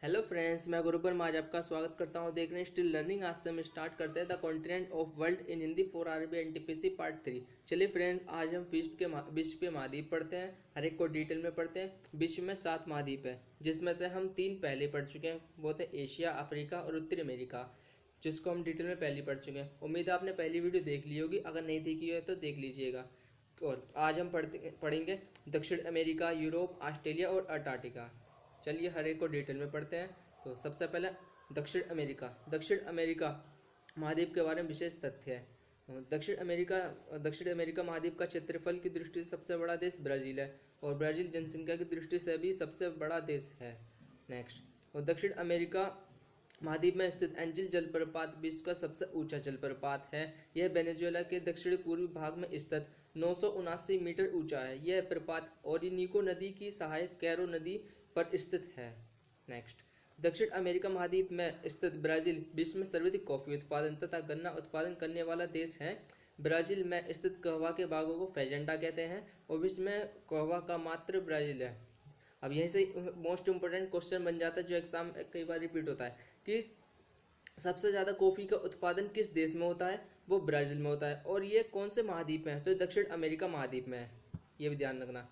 Hello friends, मैं गुरुपर आज आपका स्वागत करता हूं। देख रहे हैं स्टिल लर्निंग। आज से हम स्टार्ट करते हैं the continent of world in Hindi 4 RB NTPC part 3। चलिए फ्रेंड्स, आज हम विश्व के महाद्वीप पढ़ते हैं। हर एक को डिटेल में पढ़ते हैं। विश्व में 7 महाद्वीप है, जिसमें से हम 3 पहले पढ़ चुके हैं। वो थे एशिया, अफ्रीका और उत्तरी अमेरिका, जिसको हम डिटेल में पहले पढ़ चुके हैं। उम्मीद है आपने पहली वीडियो देख ली होगी। अगर नहीं देखी है तो देख लीजिएगा। और आज हम पढ़ेंगे दक्षिण अमेरिका, यूरोप, ऑस्ट्रेलिया और अंटार्कटिका। चलिए हर एक को डिटेल में पढ़ते हैं। तो सबसे पहले दक्षिण अमेरिका महाद्वीप के बारे में विशेष तथ्य है। दक्षिण अमेरिका महाद्वीप का क्षेत्रफल की दृष्टि से सबसे बड़ा देश ब्राज़ील है, और ब्राज़ील जनसंख्या की दृष्टि से भी सबसे बड़ा देश है। नेक्स्ट, और दक्षिण अमेरिका महाद्वीप में स्थित एंजिल जलप्रपात विश्व का सबसे ऊंचा जलप्रपात है। यह वेनेजुएला के दक्षिण पूर्वी भाग में स्थित 979 मीटर ऊंचा है। यह प्रपात ओरिनीको नदी की सहायक कैरो नदी पर स्थित है। नेक्स्ट, दक्षिण अमेरिका महाद्वीप में स्थित ब्राजील विश्व में सर्वाधिक कॉफी उत्पादन तथा गन्ना उत्पादन करने वाला देश है। ब्राजील में स्थित कहवा के बागों को फेजेंडा कहते हैं, और विश्व में कहवा का मात्र ब्राजील है। अब यहीं से मोस्ट इंपोर्टेंट क्वेश्चन बन जाता है, जो एग्जाम कई बार रिपीट होता है, कि सबसे ज़्यादा कॉफ़ी का उत्पादन किस देश में होता है। वो ब्राज़ील में होता है, और ये कौन से महाद्वीप में है, तो दक्षिण अमेरिका महाद्वीप में है। ये भी ध्यान रखना।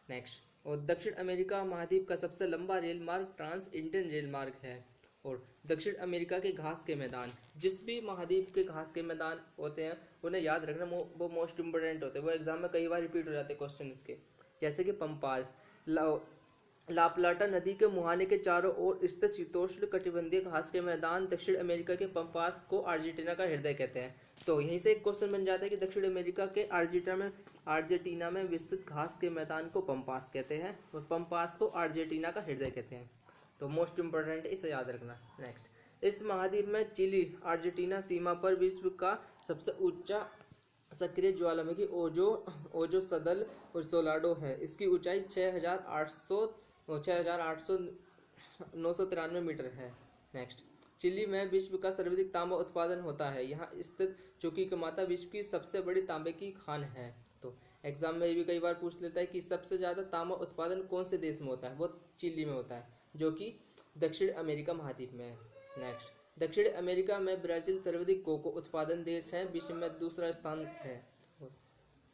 नेक्स्ट, और दक्षिण अमेरिका महाद्वीप का सबसे लंबा रेल मार्ग ट्रांस इंडियन रेल मार्ग है। और दक्षिण अमेरिका के घास के मैदान, जिस भी महाद्वीप के घास के मैदान होते हैं उन्हें याद रखना, वो मोस्ट इंपोर्टेंट होते हैं। वो एग्जाम में कई बार रिपीट हो जाते हैं क्वेश्चन उसके, जैसे कि पंपास, लाप्लाटा नदी के मुहाने के चारों ओर स्थित शीतोष्ण कटिबंधीय घास के मैदान दक्षिण अमेरिका के पंपास को अर्जेंटीना का हृदय कहते हैं। तो यहीं से एक क्वेश्चन बन जाता है कि दक्षिण अमेरिका के अर्जेंटीना में विस्तृत घास के मैदान को पंपास कहते हैं, और पंपास को अर्जेंटीना का हृदय कहते हैं। तो मोस्ट इंपोर्टेंट इसे याद रखना। नेक्स्ट, इस महाद्वीप में चिली अर्जेंटीना सीमा पर विश्व का सबसे ऊंचा सक्रिय ज्वालामुखी ओजो सदल और सोलाडो है। इसकी ऊंचाई 6,893 मीटर है। नेक्स्ट, चिली में विश्व का सर्वाधिक तांबा उत्पादन होता है। यहाँ स्थित चुकीकमाता विश्व की सबसे बड़ी तांबे की खान है। तो एग्जाम में भी कई बार पूछ लेता है कि सबसे ज़्यादा तांबा उत्पादन कौन से देश में होता है। वो चिली में होता है, जो कि दक्षिण अमेरिका महाद्वीप में है। नेक्स्ट, दक्षिण अमेरिका में ब्राज़ील सर्वाधिक कोको उत्पादन देश है, विश्व में दूसरा स्थान है।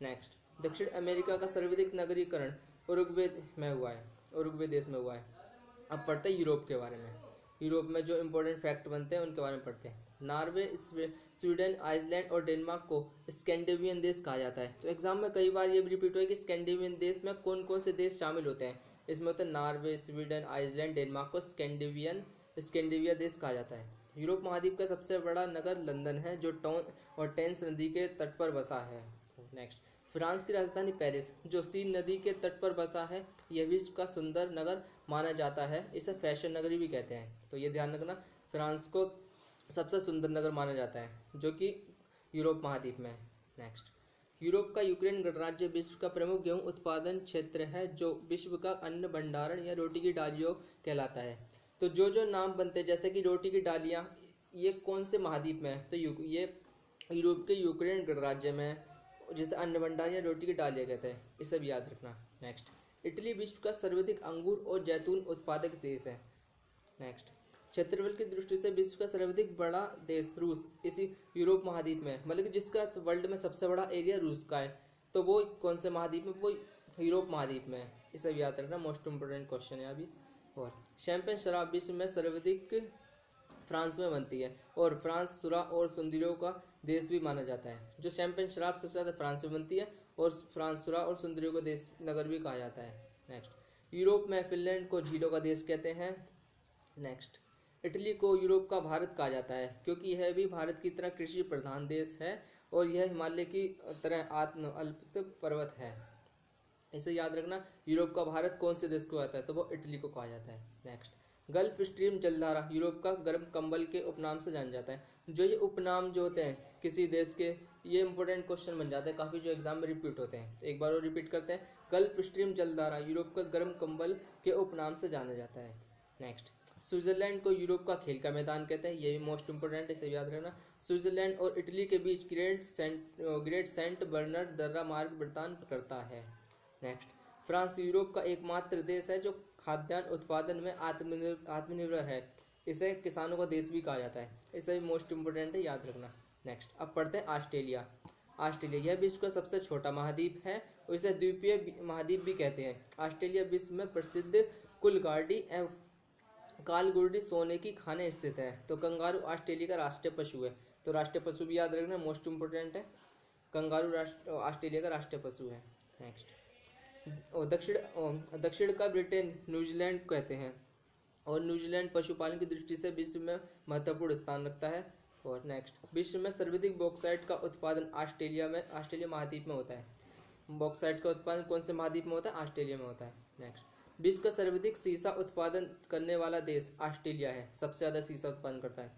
नेक्स्ट, दक्षिण अमेरिका का सर्वाधिक नगरीकरण उरुग्वे देश में हुआ है। अब पढ़ते हैं यूरोप के बारे में। यूरोप में जो इंपॉर्टेंट फैक्ट बनते हैं उनके बारे में पढ़ते हैं। नॉर्वे, स्वीडन, आइसलैंड और डेनमार्क को स्कैंडिनेवियन देश कहा जाता है। तो एग्जाम में कई बार ये भी रिपीट हुआ है कि स्कैंडिनेवियन देश में कौन कौन से देश शामिल होते हैं। इसमें होते हैं नॉर्वे, स्वीडन, आइसलैंड, डेनमार्क को स्कैंडिनेविया देश कहा जाता है। यूरोप महाद्वीप का सबसे बड़ा नगर लंदन है, जो टॉन और टेंस नदी के तट पर बसा है। नेक्स्ट, फ्रांस की राजधानी पेरिस, जो सीन नदी के तट पर बसा है, यह विश्व का सुंदर नगर माना जाता है। इसे फैशन नगरी भी कहते हैं। तो ये ध्यान रखना, फ्रांस को सबसे सुंदर नगर माना जाता है, जो कि यूरोप महाद्वीप में है। नेक्स्ट, यूरोप का यूक्रेन गणराज्य विश्व का प्रमुख गेहूं उत्पादन क्षेत्र है, जो विश्व का अन्न भंडारण या रोटी की डालियों कहलाता है। तो जो नाम बनते हैं, जैसे कि रोटी की डालियाँ, ये कौन से महाद्वीप में है, तो ये यूरोप के यूक्रेन गणराज्य में है, जिसे अन्न भंडार या रोटी की डालियाँ कहते हैं। इसे भी याद रखना। नेक्स्ट, इटली विश्व का सर्वाधिक अंगूर और जैतून उत्पादक देश है। नेक्स्ट, क्षेत्रफल की दृष्टि से विश्व का सर्वाधिक बड़ा देश रूस इसी यूरोप महाद्वीप में है, मतलब कि जिसका वर्ल्ड में सबसे बड़ा एरिया रूस का है। तो वो कौन से महाद्वीप में, वो यूरोप महाद्वीप में है। इसे भी याद रखना, मोस्ट इंपोर्टेंट क्वेश्चन है अभी। और शैंपेन शराब विश्व में सर्वाधिक फ्रांस में बनती है, और फ्रांस सुरा और सुंदरियों का देश भी माना जाता है। जो शैंपेन शराब सबसे ज़्यादा फ्रांस में बनती है, और फ्रांस सुरा और सुंदरियों का देश नगर भी कहा जाता है। नेक्स्ट, यूरोप में फिनलैंड को झीलों का देश कहते हैं। नेक्स्ट, इटली को यूरोप का भारत कहा जाता है, क्योंकि यह भी भारत की तरह कृषि प्रधान देश है, और यह हिमालय की तरह अल्प पर्वत है। इसे याद रखना, यूरोप का भारत कौन से देश को आता है, तो वो इटली को कहा जाता है। नेक्स्ट, गल्फ स्ट्रीम जलधारा यूरोप का गर्म कंबल के उपनाम से जाना जाता है। जो ये उपनाम जो होते हैं किसी देश के, ये इंपॉर्टेंट क्वेश्चन बन जाते हैं काफ़ी, जो एग्जाम में रिपीट होते हैं। तो एक बार और रिपीट करते हैं। गल्फ स्ट्रीम जलधारा यूरोप का गर्म कंबल के उपनाम से जाना जाता है। नेक्स्ट, स्विट्जरलैंड को यूरोप का खेल का मैदान कहते हैं। ये भी मोस्ट इंपोर्टेंट है, इसे याद रखना। स्विट्जरलैंड और इटली के बीच ग्रेट सेंट बर्नर्ड दर्रा मार्ग प्रदान करता है। नेक्स्ट, फ्रांस यूरोप का एकमात्र देश है जो खाद्यान्न उत्पादन में आत्मनिर्भर है। इसे किसानों का देश भी कहा जाता है। इसे भी मोस्ट इम्पोर्टेंट है, याद रखना। नेक्स्ट अब पढ़ते हैं ऑस्ट्रेलिया। ऑस्ट्रेलिया यह विश्व का सबसे छोटा महाद्वीप है और इसे द्वीपीय महाद्वीप भी कहते हैं। ऑस्ट्रेलिया विश्व में प्रसिद्ध कुलगाड़ी एवं कालगुर्डी सोने की खाने स्थित है। तो कंगारू ऑस्ट्रेलिया का राष्ट्रीय पशु है। तो राष्ट्रीय पशु भी याद रखना, मोस्ट इम्पोर्टेंट है। कंगारू ऑस्ट्रेलिया का राष्ट्रीय पशु है। नेक्स्ट दक्षिण का ब्रिटेन न्यूजीलैंड कहते हैं और न्यूजीलैंड पशुपालन की दृष्टि से विश्व में महत्वपूर्ण स्थान रखता है। और नेक्स्ट विश्व में सर्वाधिक बॉक्साइट का उत्पादन ऑस्ट्रेलिया महाद्वीप में होता है। बॉक्साइट का उत्पादन कौन से महाद्वीप में होता है? ऑस्ट्रेलिया में होता है। नेक्स्ट विश्व का सर्वाधिक सीसा उत्पादन करने वाला देश ऑस्ट्रेलिया है, सबसे ज़्यादा सीसा उत्पादन करता है।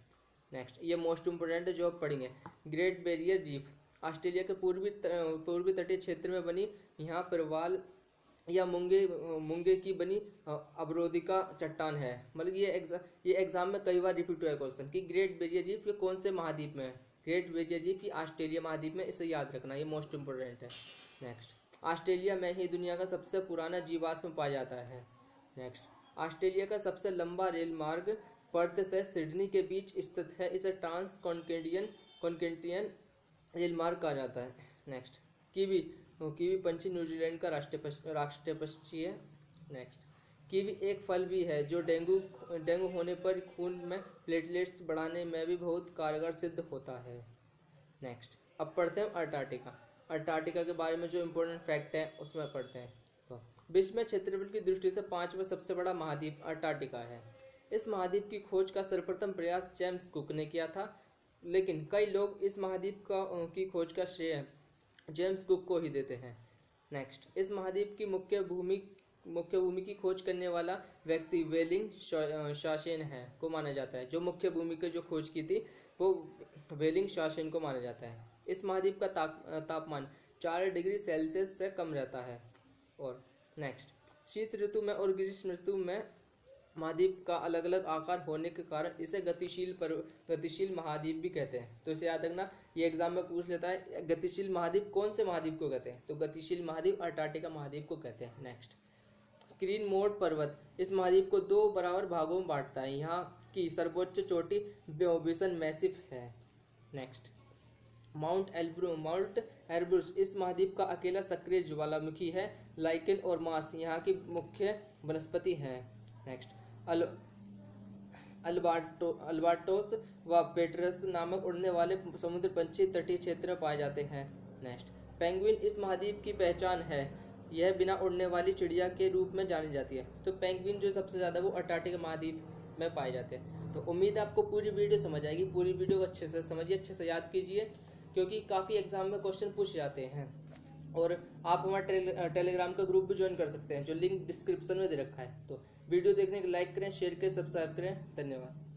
नेक्स्ट ये मोस्ट इंपोर्टेंट है जो आप पढ़ेंगे। ग्रेट बैरियर रीफ ऑस्ट्रेलिया के पूर्वी तटीय क्षेत्र में बनी यहाँ पर वाल या मूंगे की बनी अवरोधिका चट्टान है। मतलब ये एग्जाम में कई बार रिपीट हुआ है क्वेश्चन कि ग्रेट बैरियर रीफ ये कौन से महाद्वीप में है? ग्रेट बैरियर रीफ ये ऑस्ट्रेलिया महाद्वीप में, इसे याद रखना, ये मोस्ट इंपोर्टेंट है। नेक्स्ट ऑस्ट्रेलिया में ही दुनिया का सबसे पुराना जीवाश्म पाया जाता है। नेक्स्ट ऑस्ट्रेलिया का सबसे लंबा रेल मार्ग पर्थ से सिडनी के बीच स्थित है। इसे ट्रांस कॉन्टिनेंटल रेल मार्ग कहा जाता है। नेक्स्ट कीवी पंछी न्यूजीलैंड का राष्ट्रीय पक्षी है। नेक्स्ट कीवी एक फल भी है जो डेंगू होने पर खून में प्लेटलेट्स बढ़ाने में भी बहुत कारगर सिद्ध होता है। नेक्स्ट अब पढ़ते हैं अंटार्कटिका के बारे में जो इम्पोर्टेंट फैक्ट है उसमें पढ़ते हैं। तो विश्व में क्षेत्रफल की दृष्टि से 5वां सबसे बड़ा महाद्वीप अंटार्कटिका है। इस महाद्वीप की खोज का सर्वप्रथम प्रयास जेम्स कुक ने किया था, लेकिन कई लोग इस महाद्वीप की खोज का श्रेय जेम्स कुक को ही देते हैं। नेक्स्ट इस महाद्वीप की मुख्य भूमि की खोज करने वाला व्यक्ति वेलिंग शासेन है को माना जाता है। जो मुख्य भूमि की जो खोज की थी वो वेलिंग शासेन को माना जाता है। इस महाद्वीप का तापमान 4 डिग्री सेल्सियस से कम रहता है। और नेक्स्ट शीत ऋतु में और ग्रीष्म ऋतु में महाद्वीप का अलग अलग आकार होने के कारण इसे गतिशील महाद्वीप भी कहते हैं। तो इसे याद रखना, ये एग्जाम में पूछ लेता है गतिशील महाद्वीप कौन से महाद्वीप को कहते हैं? तो गतिशील महाद्वीप अंटार्कटिका महाद्वीप को कहते हैं। नेक्स्ट क्रीन मोड पर्वत इस महाद्वीप को 2 बराबर भागों में बांटता है। यहाँ की सर्वोच्च चोटी बिसन मैसिफ है। नेक्स्ट माउंट एल्ब्रुस इस महाद्वीप का अकेला सक्रिय ज्वालामुखी है। लाइकेन और मास यहाँ की मुख्य वनस्पति है। नेक्स्ट अल्बाट्रोस व पेट्रस नामक उड़ने वाले समुद्र पंछी तटीय क्षेत्र में पाए जाते हैं। नेक्स्ट पेंगुइन इस महाद्वीप की पहचान है। यह बिना उड़ने वाली चिड़िया के रूप में जानी जाती है। तो पेंगुइन जो सबसे ज़्यादा वो अंटार्कटिका महाद्वीप में पाए जाते हैं। तो उम्मीद है आपको पूरी वीडियो समझ आएगी। पूरी वीडियो को अच्छे से समझिए, अच्छे से याद कीजिए, क्योंकि काफ़ी एग्जाम में क्वेश्चन पूछ जाते हैं। और आप हमारा टेलीग्राम का ग्रुप भी ज्वाइन कर सकते हैं, जो लिंक डिस्क्रिप्शन में दे रखा है। तो वीडियो देखने के लाइक करें, शेयर करें, सब्सक्राइब करें। धन्यवाद।